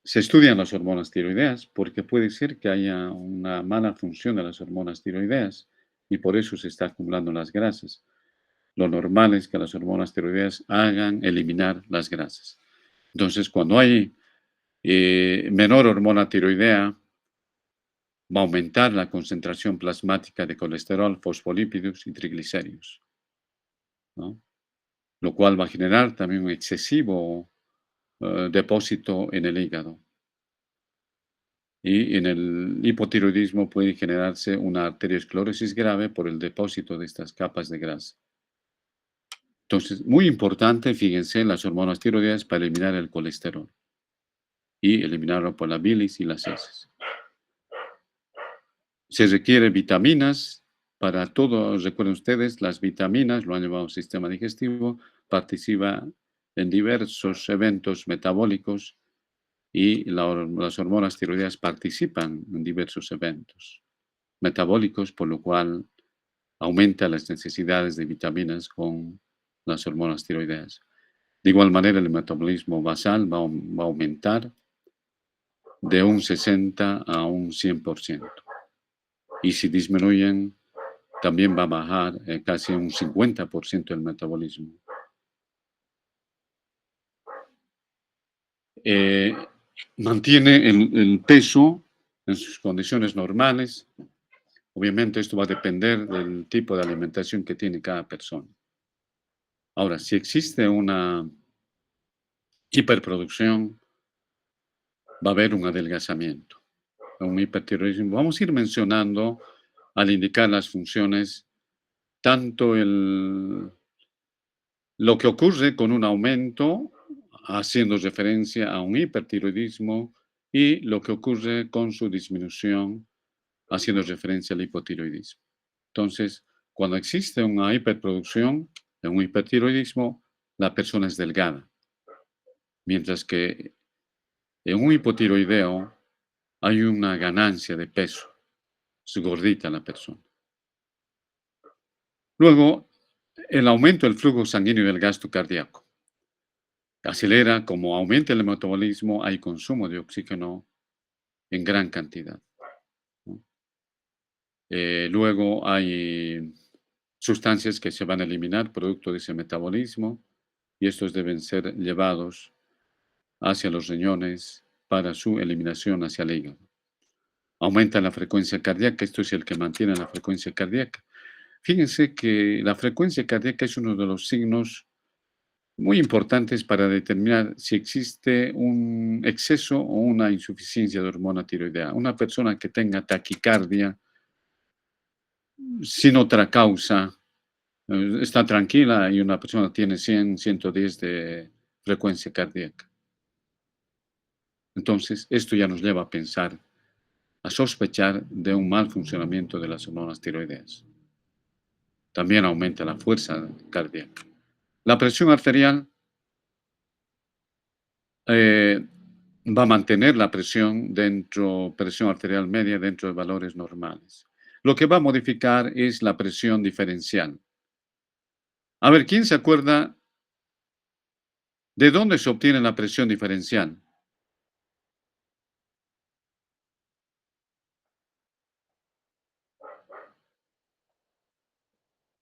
se estudian las hormonas tiroideas porque puede ser que haya una mala función de las hormonas tiroideas y por eso se está acumulando las grasas. Lo normal es que las hormonas tiroideas hagan eliminar las grasas. Entonces, cuando hay menor hormona tiroidea, va a aumentar la concentración plasmática de colesterol, fosfolípidos y triglicéridos, ¿no? Lo cual va a generar también un excesivo depósito en el hígado. Y en el hipotiroidismo puede generarse una arteriosclerosis grave por el depósito de estas capas de grasa. Entonces, muy importante, fíjense, las hormonas tiroideas para eliminar el colesterol y eliminarlo por la bilis y las heces. Se requieren vitaminas para todo. Recuerden ustedes, las vitaminas, lo han llevado al sistema digestivo, participa en diversos eventos metabólicos y las hormonas tiroideas participan en diversos eventos metabólicos, por lo cual aumenta las necesidades de vitaminas con las hormonas tiroideas. De igual manera, el metabolismo basal va a aumentar de un 60 a un 100%. Y si disminuyen, también va a bajar casi un 50% el metabolismo. eh, mantiene el peso en sus condiciones normales. Obviamente esto va a depender del tipo de alimentación que tiene cada persona. Ahora, si existe una hiperproducción, va a haber un adelgazamiento, un hipertiroidismo. Vamos a ir mencionando al indicar las funciones, tanto lo que ocurre con un aumento, haciendo referencia a un hipertiroidismo, y lo que ocurre con su disminución, haciendo referencia al hipotiroidismo. Entonces, cuando existe una hiperproducción de un hipertiroidismo, la persona es delgada, mientras que en un hipotiroideo hay una ganancia de peso, es gordita la persona. Luego, el aumento del flujo sanguíneo y del gasto cardíaco. Acelera, como aumenta el metabolismo, hay consumo de oxígeno en gran cantidad, ¿no? Luego hay sustancias que se van a eliminar producto de ese metabolismo y estos deben ser llevados hacia los riñones para su eliminación hacia el hígado. Aumenta la frecuencia cardíaca, esto es el que mantiene la frecuencia cardíaca. Fíjense que la frecuencia cardíaca es uno de los signos muy importantes para determinar si existe un exceso o una insuficiencia de hormona tiroidea. Una persona que tenga taquicardia sin otra causa, está tranquila y una persona tiene 100, 110 de frecuencia cardíaca. Entonces, esto ya nos lleva a pensar, a sospechar de un mal funcionamiento de las hormonas tiroideas. También aumenta la fuerza cardíaca. La presión arterial eh, va a mantener la presión arterial media dentro de valores normales. Lo que va a modificar es la presión diferencial. A ver, ¿quién se acuerda de dónde se obtiene la presión diferencial?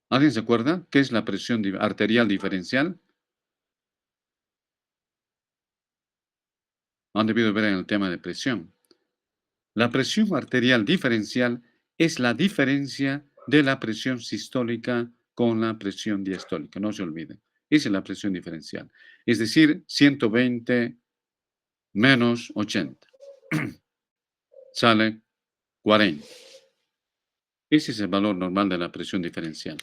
¿Alguien se acuerda qué es la presión arterial diferencial? Han debido ver en el tema de presión. La presión arterial diferencial es la diferencia de la presión sistólica con la presión diastólica, no se olviden. Esa es la presión diferencial. Es decir, 120 menos 80. Sale 40. Ese es el valor normal de la presión diferencial.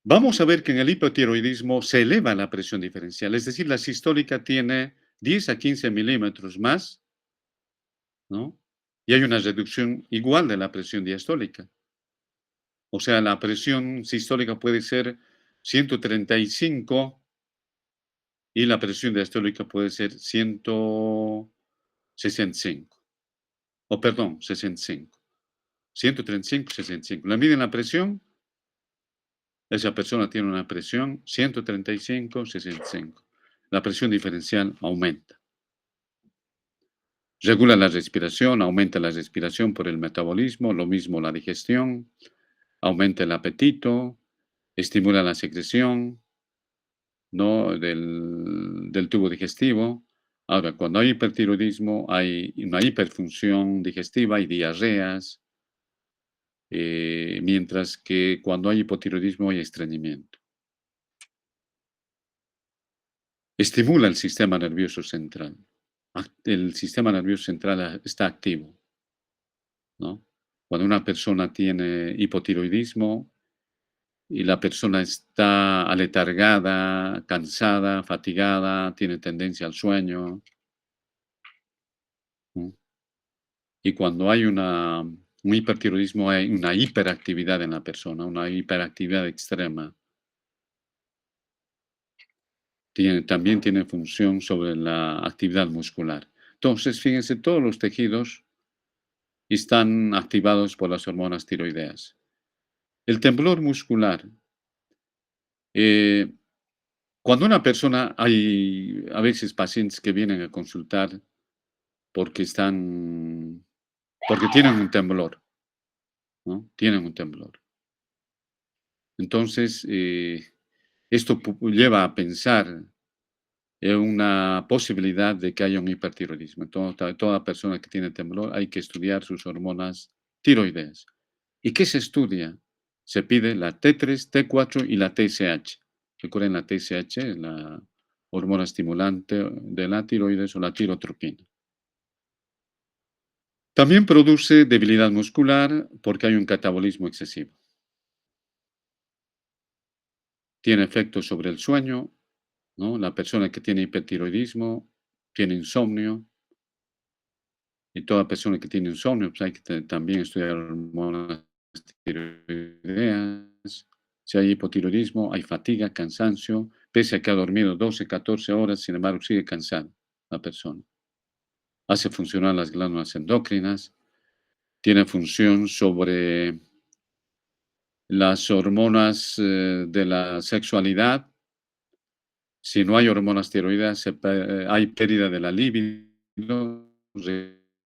Vamos a ver que en el hipotiroidismo se eleva la presión diferencial, es decir, la sistólica tiene 10 a 15 milímetros más, ¿no? Y hay una reducción igual de la presión diastólica. O sea, la presión sistólica puede ser 135 y la presión diastólica puede ser 165. O perdón, 65. 135, 65. La miden la presión, esa persona tiene una presión 135, 65. La presión diferencial aumenta. Regula la respiración, aumenta la respiración por el metabolismo, lo mismo la digestión, aumenta el apetito, estimula la secreción, ¿no? del tubo digestivo. Ahora, cuando hay hipertiroidismo, hay una hiperfunción digestiva, hay diarreas, mientras que cuando hay hipotiroidismo hay estreñimiento. Estimula el sistema nervioso central. El sistema nervioso central está activo, ¿no? Cuando una persona tiene hipotiroidismo y la persona está aletargada, cansada, fatigada, tiene tendencia al sueño, ¿no? Y cuando hay un hipertiroidismo, hay una hiperactividad en la persona, una hiperactividad extrema. También tiene función sobre la actividad muscular. Entonces, fíjense, todos los tejidos están activados por las hormonas tiroideas. El temblor muscular. eh, Cuando una persona, hay a veces pacientes que vienen a consultar porque porque tienen un temblor, ¿no? Tienen un temblor. Entonces, esto lleva a pensar una posibilidad de que haya un hipertiroidismo. Toda persona que tiene temblor hay que estudiar sus hormonas tiroideas. ¿Y qué se estudia? Se pide la T3, T4 y la TSH. Recuerden, la TSH es la hormona estimulante de la tiroides o la tirotropina. También produce debilidad muscular porque hay un catabolismo excesivo. Tiene efectos sobre el sueño, ¿no? La persona que tiene hipertiroidismo tiene insomnio, y toda persona que tiene insomnio, pues hay que también estudiar hormonas tiroideas. Si hay hipotiroidismo, hay fatiga, cansancio, pese a que ha dormido 12, 14 horas, sin embargo sigue cansada la persona. Hace funcionar las glándulas endocrinas, tiene función sobre las hormonas de la sexualidad. Si no hay hormonas tiroideas, hay pérdida de la libido.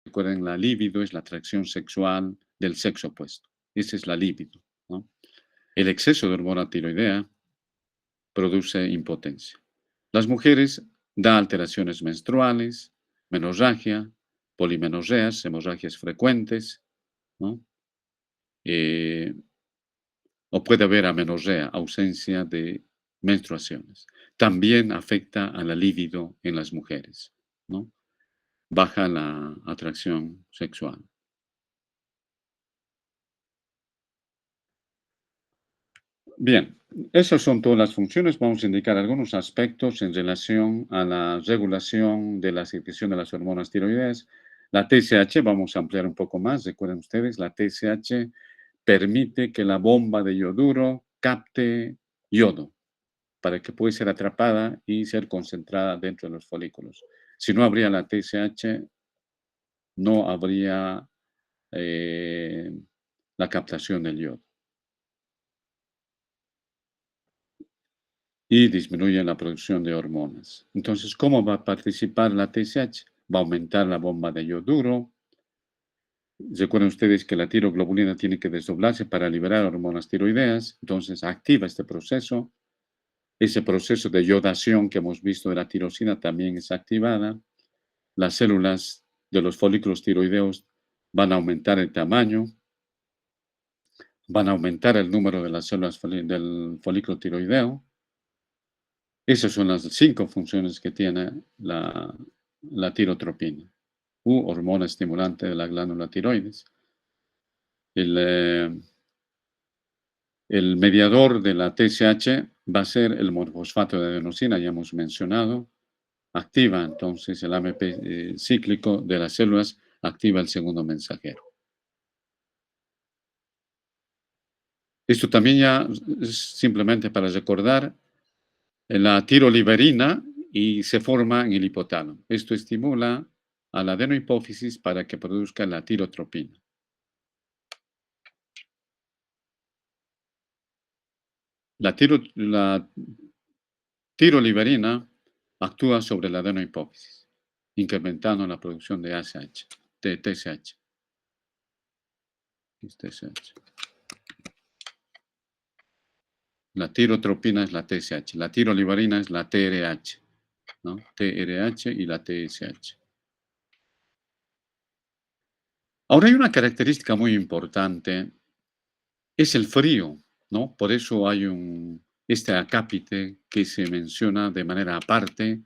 Recuerden, la libido es la atracción sexual del sexo opuesto. Esa es la libido, ¿no? El exceso de hormona tiroidea produce impotencia. Las mujeres da alteraciones menstruales, menorragia, polimenorreas, hemorragias frecuentes, ¿no? Eh, o puede haber amenorrea, ausencia de menstruaciones. También afecta a la libido en las mujeres, ¿no? Baja la atracción sexual. Bien, esas son todas las funciones. Vamos a indicar algunos aspectos en relación a la regulación de la secreción de las hormonas tiroideas. La TSH, vamos a ampliar un poco más. Recuerden ustedes, la TSH permite que la bomba de yoduro capte yodo para que pueda ser atrapada y ser concentrada dentro de los folículos. Si no habría la TSH, no habría la captación del yodo. Y disminuye la producción de hormonas. Entonces, ¿cómo va a participar la TSH? Va a aumentar la bomba de yoduro. Recuerden ustedes que la tiroglobulina tiene que desdoblarse para liberar hormonas tiroideas, entonces activa este proceso. Ese proceso de yodación que hemos visto de la tirosina también es activada. Las células de los folículos tiroideos van a aumentar el tamaño, van a aumentar el número de las células del folículo tiroideo. Esas son las 5 funciones que tiene la tirotropina, u hormona estimulante de la glándula tiroides. El mediador de la TSH va a ser el monofosfato de adenosina, ya hemos mencionado. Activa entonces el AMP cíclico de las células, activa el segundo mensajero. Esto también ya es simplemente para recordar la tiroliberina y se forma en el hipotálamo. Esto estimula a la adenohipófisis para que produzca la tirotropina. La tiroliberina actúa sobre la adenohipófisis, incrementando la producción de ACH, de TSH. La tirotropina es la TSH, la tiroliberina es la TRH, ¿no? TRH y la TSH. Ahora hay una característica muy importante, es el frío, ¿no? Por eso hay este acápite que se menciona de manera aparte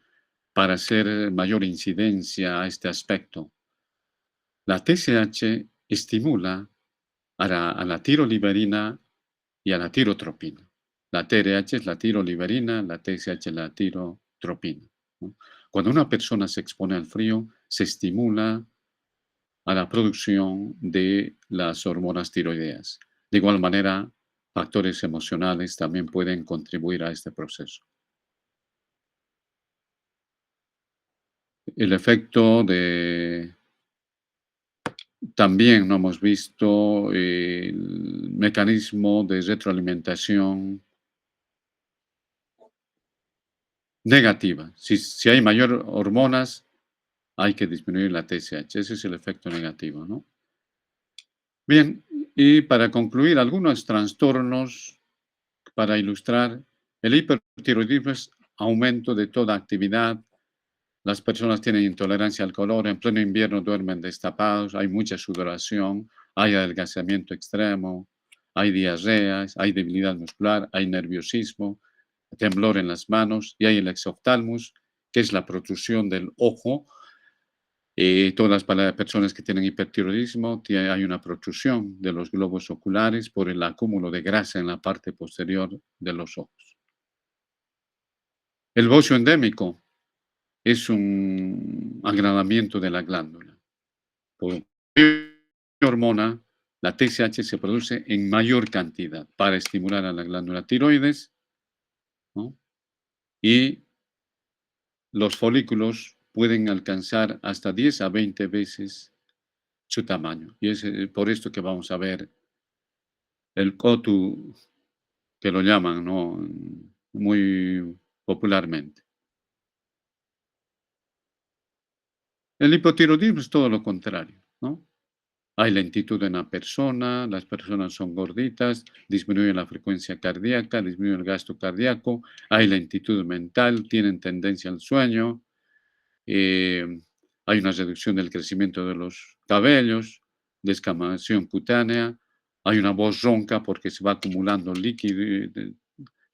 para hacer mayor incidencia a este aspecto. La TSH estimula a la tiroliberina y a la tirotropina. La TRH es la tiroliberina, la TSH es la tirotropina, ¿no? Cuando una persona se expone al frío, se estimula a la producción de las hormonas tiroideas. De igual manera, factores emocionales también pueden contribuir a este proceso. El efecto de también no hemos visto el mecanismo de retroalimentación negativa. Si hay mayor hormonas, hay que disminuir la TSH. Ese es el efecto negativo, ¿no? Bien, y para concluir, algunos trastornos para ilustrar, el hipertiroidismo es aumento de toda actividad. Las personas tienen intolerancia al calor, en pleno invierno duermen destapados, hay mucha sudoración, hay adelgazamiento extremo, hay diarreas, hay debilidad muscular, hay nerviosismo, temblor en las manos y hay el exoftalmos, que es la protrusión del ojo. Todas las personas que tienen hipertiroidismo, hay una protrusión de los globos oculares por el acúmulo de grasa en la parte posterior de los ojos. El bocio endémico es un agravamiento de la glándula. Por hormona, la TSH se produce en mayor cantidad para estimular a la glándula tiroides, ¿no? Y los folículos pueden alcanzar hasta 10 a 20 veces su tamaño. Y es por esto que vamos a ver el COTU, que lo llaman, ¿no? Muy popularmente. El hipotiroidismo es todo lo contrario, ¿no? Hay lentitud en la persona, las personas son gorditas, disminuye la frecuencia cardíaca, disminuye el gasto cardíaco, hay lentitud mental, tienen tendencia al sueño, eh, hay una reducción del crecimiento de los cabellos, descamación cutánea, hay una voz ronca porque se va acumulando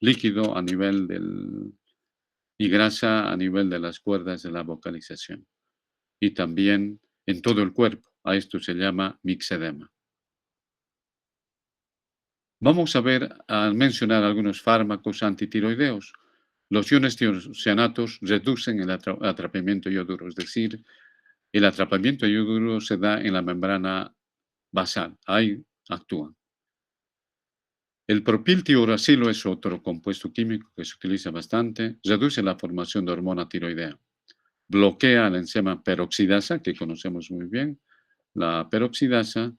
líquido a nivel y grasa a nivel de las cuerdas de la vocalización. Y también en todo el cuerpo. A esto se llama mixedema. Vamos a ver, al mencionar algunos fármacos antitiroideos. Los iones tiocianatos reducen el atrapamiento yoduro, es decir, el atrapamiento yoduro se da en la membrana basal, ahí actúan. El propiltiuracilo es otro compuesto químico que se utiliza bastante, reduce la formación de hormona tiroidea, bloquea la enzima peroxidasa, que conocemos muy bien, la peroxidasa,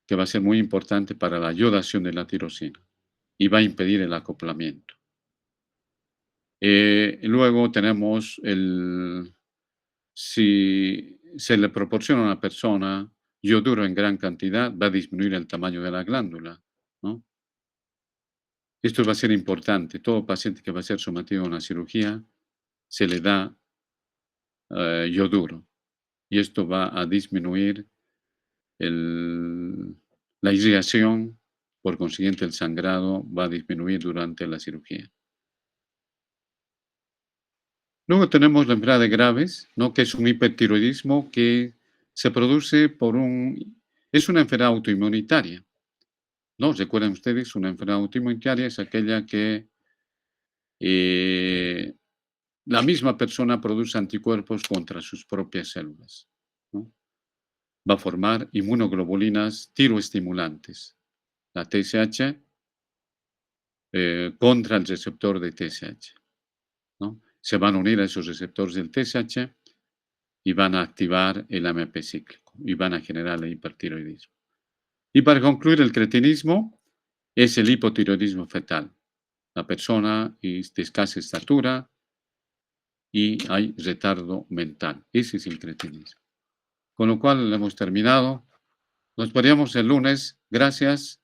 que va a ser muy importante para la iodación de la tirosina y va a impedir el acoplamiento. Luego tenemos si se le proporciona a una persona yoduro en gran cantidad, va a disminuir el tamaño de la glándula, ¿no? Esto va a ser importante. Todo paciente que va a ser sometido a una cirugía se le da yoduro y esto va a disminuir la irrigación, por consiguiente el sangrado va a disminuir durante la cirugía. Luego tenemos la enfermedad de Graves, ¿no? Que es un hipertiroidismo que se produce es una enfermedad autoinmunitaria, ¿no? Recuerden ustedes, una enfermedad autoinmunitaria es aquella que eh, la misma persona produce anticuerpos contra sus propias células, ¿no? Va a formar inmunoglobulinas tiroestimulantes, la TSH, contra el receptor de TSH, ¿no? Se van a unir a esos receptores del TSH y van a activar el AMP cíclico y van a generar el hipertiroidismo. Y para concluir, el cretinismo es el hipotiroidismo fetal. La persona es de escasa estatura y hay retardo mental. Ese es el cretinismo. Con lo cual hemos terminado. Nos veríamos el lunes. Gracias.